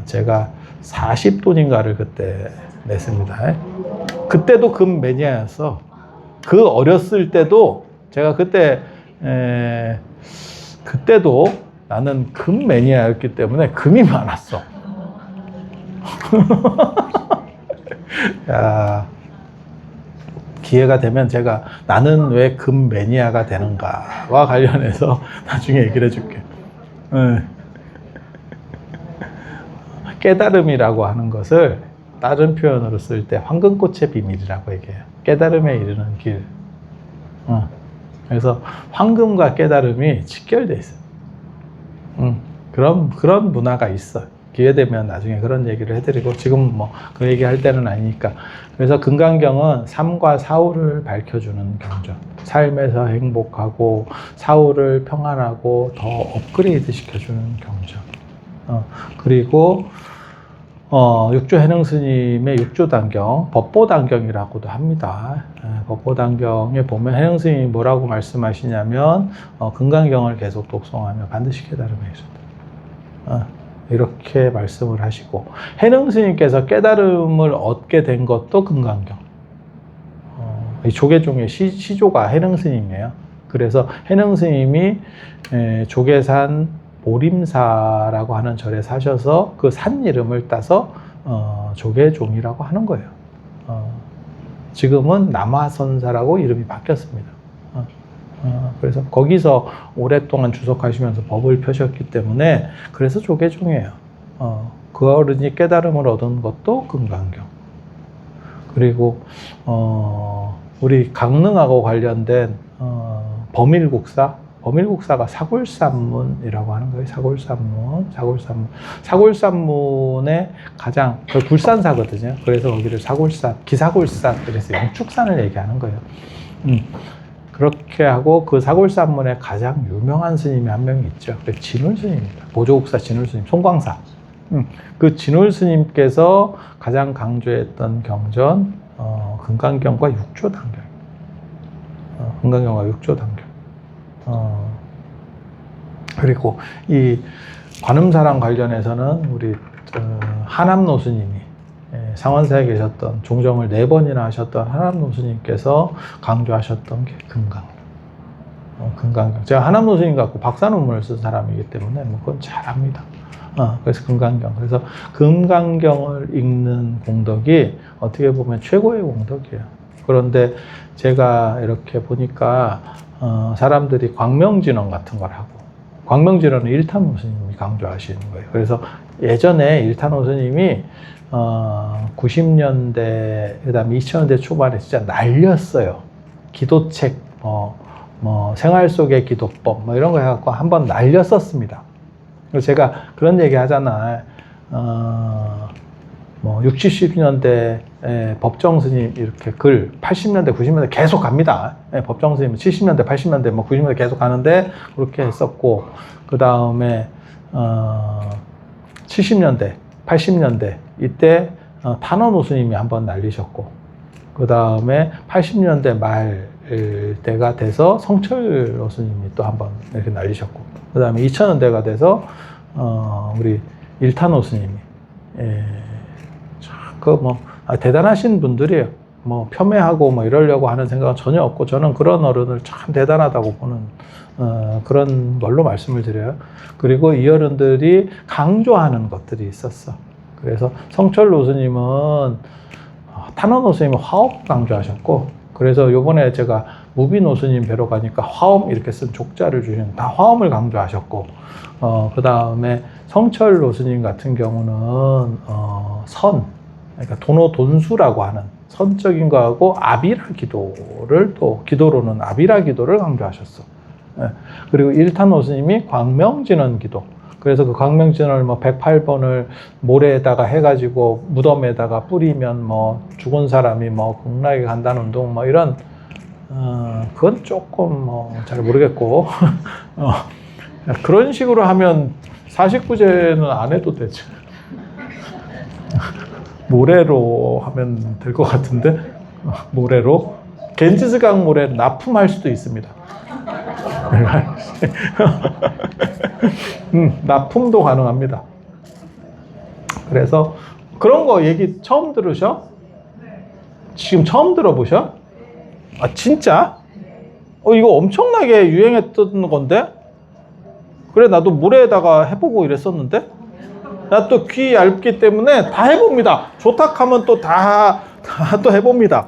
Speaker 1: 제가 40돈인가를 그때 냈습니다. 그때도 금 매니아였어. 그 어렸을 때도 제가 그때도 나는 금 매니아였기 때문에 금이 많았어. 야, 기회가 되면 제가 나는 왜 금 매니아가 되는가와 관련해서 나중에 얘기를 해줄게. 깨달음이라고 하는 것을 다른 표현으로 쓸 때 황금꽃의 비밀이라고 얘기해요. 깨달음에 이르는 길. 그래서 황금과 깨달음이 직결되어 있어요. 그런 문화가 있어요. 기회 되면 나중에 그런 얘기를 해드리고 지금 뭐 그 얘기 할 때는 아니니까. 그래서 금강경은 삶과 사후를 밝혀주는 경전. 삶에서 행복하고 사후를 평안하고 더 업그레이드 시켜주는 경전. 그리고 육조 해능 스님의 육조단경, 법보단경이라고도 합니다. 법보단경에 보면 해능 스님이 뭐라고 말씀하시냐면 금강경을 계속 독송하며 반드시 깨달음에 이른다. 이렇게 말씀을 하시고 해능 스님께서 깨달음을 얻게 된 것도 금강경. 이 조계종의 시조가 해능 스님이에요. 그래서 해능 스님이 조계산 보림사라고 하는 절에 사셔서 그 산 이름을 따서 조계종이라고 하는 거예요. 지금은 남화선사라고 이름이 바뀌었습니다. 그래서 거기서 오랫동안 주석하시면서 법을 펴셨기 때문에 그래서 조계종이에요. 그 어른이 깨달음을 얻은 것도 금강경. 그리고 우리 강릉하고 관련된 범일국사가 사골산문이라고 하는 거예요. 사골산문의 가장 굴산사거든요. 그래서 거기를 사골산, 기사골산, 그래서 영축산을 얘기하는 거예요. 그렇게 하고 그 사골산문의 가장 유명한 스님이 한 명이 있죠. 진울 스님입니다. 보조국사 진울 스님, 송광사. 그 진울 스님께서 가장 강조했던 경전 금강경과 육조단경. 금강경과 육조단경. 그리고 이 관음사랑 관련해서는 우리 하남노 스님이 상원사에 계셨던 종정을 4번이나 하셨던 하남노 스님께서 강조하셨던 게 금강경. 금강경. 제가 하남노 스님 갖고 박사 논문을 쓴 사람이기 때문에 뭐 그건 잘 압니다. 그래서 금강경. 그래서 금강경을 읽는 공덕이 어떻게 보면 최고의 공덕이에요. 그런데 제가 이렇게 보니까 사람들이 광명진언 같은 걸 하고, 광명진언은 일탄호 스님이 강조하시는 거예요. 그래서 예전에 일탄호 스님이 90년대, 그 다음에 2000년대 초반에 진짜 날렸어요. 기도책, 생활 속의 기도법, 이런 거 해갖고 한번 날렸었습니다. 그래서 제가 그런 얘기 하잖아요. 60, 70년대 법정 스님 이렇게 글 80년대, 90년대 계속 갑니다. 법정 스님은 70년대, 80년대, 90년대 계속 가는데 그렇게 했었고, 그 다음에 70년대, 80년대 이때 탄원호 스님이 한번 날리셨고, 그 다음에 80년대 말 때가 돼서 성철 스님이 또 한번 이렇게 날리셨고, 그 다음에 2000년대가 돼서 우리 일탄호 스님이 대단하신 분들이에요. 폄훼하고 이러려고 하는 생각은 전혀 없고, 저는 그런 어른을 참 대단하다고 보는 그런 걸로 말씀을 드려요. 그리고 이 어른들이 강조하는 것들이 있었어. 그래서 성철 노스님은 탄원 노스님은 화엄 강조하셨고, 그래서 요번에 제가 무비 노스님 뵈러 가니까 화엄 이렇게 쓴 족자를 주시는, 다 화엄을 강조하셨고, 그 다음에 성철 노스님 같은 경우는 그러니까 도노돈수라고 하는 선적인 거하고 아비라 기도를, 또 기도로는 아비라 기도를 강조하셨어. 그리고 일탄 노스님이 광명진언 기도. 그래서 그 광명진언을 108번을 모래에다가 해가지고 무덤에다가 뿌리면 죽은 사람이 극락에 간다는 운동 이런, 그건 조금 잘 모르겠고 그런 식으로 하면 49제는 안 해도 되죠. 모래로 하면 될 것 같은데, 모래로 겐지스강 모래 납품할 수도 있습니다. 납품도 가능합니다. 그래서 그런 거 얘기 처음 들으셔? 지금 처음 들어보셔? 진짜? 이거 엄청나게 유행했던 건데? 그래, 나도 모래에다가 해보고 이랬었는데? 나 또 귀 얇기 때문에 다 해봅니다. 조탁하면 또 다 또 해봅니다.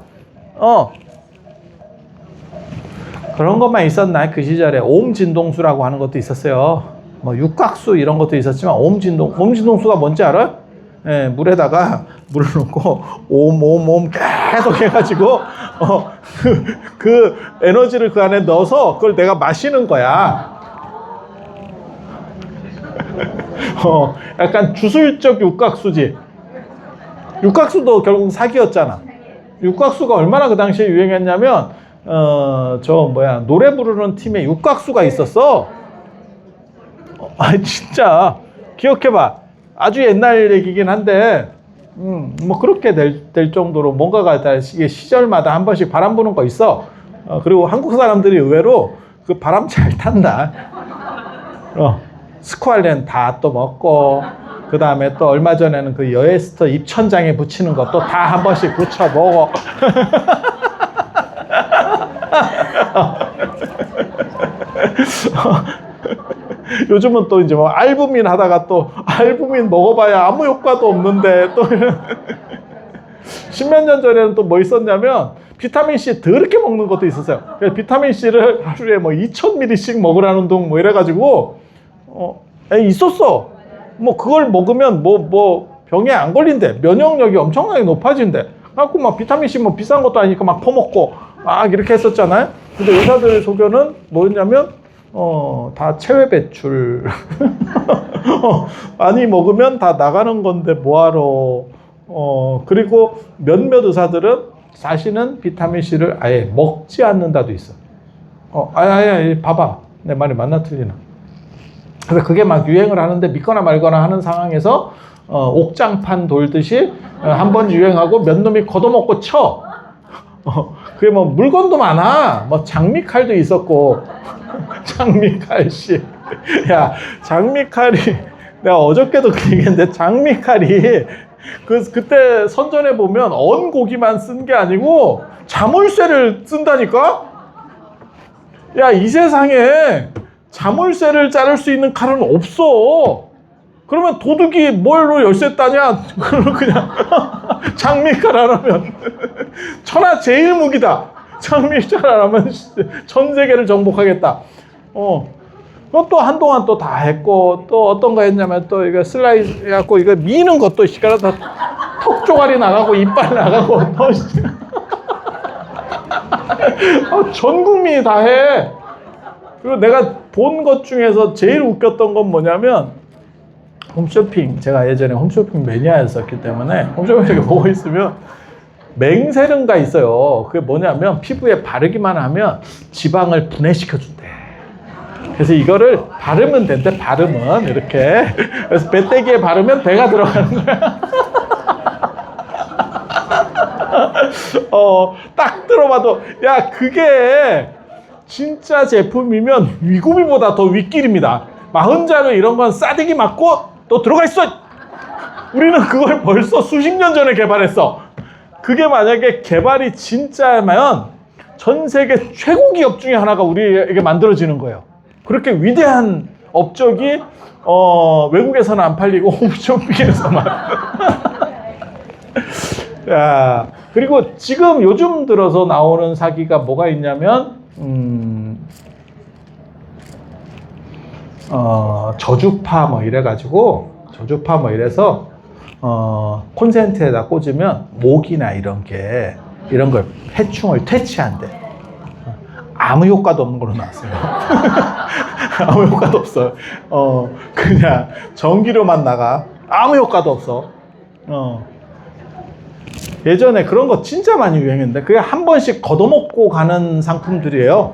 Speaker 1: 그런 것만 있었나? 그 시절에 옴진동수라고 하는 것도 있었어요. 육각수 이런 것도 있었지만 옴진동수가 뭔지 알아요? 물에다가 물을 넣고 옴 계속 해가지고 그 에너지를 그 안에 넣어서 그걸 내가 마시는 거야. 약간 주술적 육각수지. 육각수도 결국 사기였잖아. 육각수가 얼마나 그 당시에 유행했냐면, 노래 부르는 팀에 육각수가 있었어. 진짜. 기억해봐. 아주 옛날 얘기긴 한데, 그렇게 될 정도로 뭔가가 다 시절마다 한 번씩 바람 부는 거 있어. 그리고 한국 사람들이 의외로 그 바람 잘 탄다. 스쿠알렌 다 또 먹고, 그 다음에 또 얼마 전에는 그 여에스터 입천장에 붙이는 것도 다 한 번씩 붙여보고. 요즘은 또 이제 알부민 하다가 또 알부민 먹어봐야 아무 효과도 없는데, 또 십몇 년 전에는 또 뭐 있었냐면 비타민C 더럽게 먹는 것도 있었어요. 비타민C를 하루에 2000ml씩 먹으라는 둥 이래가지고 있었어. 그걸 먹으면 병에 안 걸린대. 면역력이 엄청나게 높아진대. 그래갖고 비타민C 비싼 것도 아니니까 퍼먹고 이렇게 했었잖아요. 근데 의사들 소견은 뭐였냐면 다 체외 배출. 많이 먹으면 다 나가는 건데 뭐하러. 그리고 몇몇 의사들은 사실은 비타민C를 아예 먹지 않는다도 있어. 봐봐. 내 말이 맞나 틀리나. 그래서 그게 막 유행을 하는데 믿거나 말거나 하는 상황에서 옥장판 돌듯이 한번 유행하고 몇 놈이 걷어먹고 쳐. 그게 물건도 많아. 장미칼도 있었고. 장미칼 씨. 야, 장미칼이, 내가 어저께도 그 얘기했는데, 장미칼이, 그때 선전해 보면, 언 고기만 쓴 게 아니고, 자물쇠를 쓴다니까? 야, 이 세상에 자물쇠를 자를 수 있는 칼은 없어. 그러면 도둑이 뭘로 열쇠 따냐? 그럼 그냥 장미칼 하나면 천하 제일 무기다. 장미칼 하나면 전 세계를 정복하겠다. 그것도 한동안 또 다 했고, 또 어떤 거 했냐면 또 이거 슬라이스 해갖고 이거 미는 것도 시간에 다 턱 조가리 나가고 이빨 나가고 전 국민이 다 해. 그리고 내가 본 것 중에서 제일 웃겼던 건 뭐냐면 홈쇼핑, 제가 예전에 홈쇼핑 매니아였었기 때문에 홈쇼핑 이렇게 보고 있으면 맹세른가 있어요. 그게 뭐냐면 피부에 바르기만 하면 지방을 분해시켜준대. 그래서 이거를 바르면 된대. 바르면 이렇게. 그래서 배때기에 바르면 배가 들어가는 거야. 딱 들어봐도 야, 그게 진짜 제품이면 위고비보다 더 윗길입니다. 마흔자루 이런 건 싸대기 맞고 또 들어가 있어. 우리는 그걸 벌써 수십 년 전에 개발했어. 그게 만약에 개발이 진짜면 전 세계 최고 기업 중에 하나가 우리에게 만들어지는 거예요. 그렇게 위대한 업적이 외국에서는 안 팔리고 홈쇼핑에서만. 야, 그리고 지금 요즘 들어서 나오는 사기가 뭐가 있냐면 저주파 뭐 이래가지고 저주파 뭐 이래서 콘센트에다 꽂으면 모기나 이런 걸 해충을 퇴치한대. 아무 효과도 없는 걸로 나왔어요. 아무 효과도 없어요. 그냥 전기료만 나가. 아무 효과도 없어. 예전에 그런 거 진짜 많이 유행했는데 그게 한 번씩 걷어먹고 가는 상품들이에요.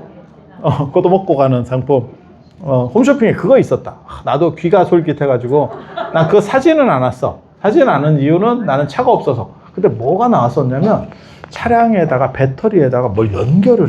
Speaker 1: 걷어먹고 가는 상품. 홈쇼핑에 그거 있었다. 나도 귀가 솔깃해가지고 난 그거 사지는 않았어. 사지는 않은 이유는 나는 차가 없어서. 근데 뭐가 나왔었냐면 차량에다가 배터리에다가 뭘 연결을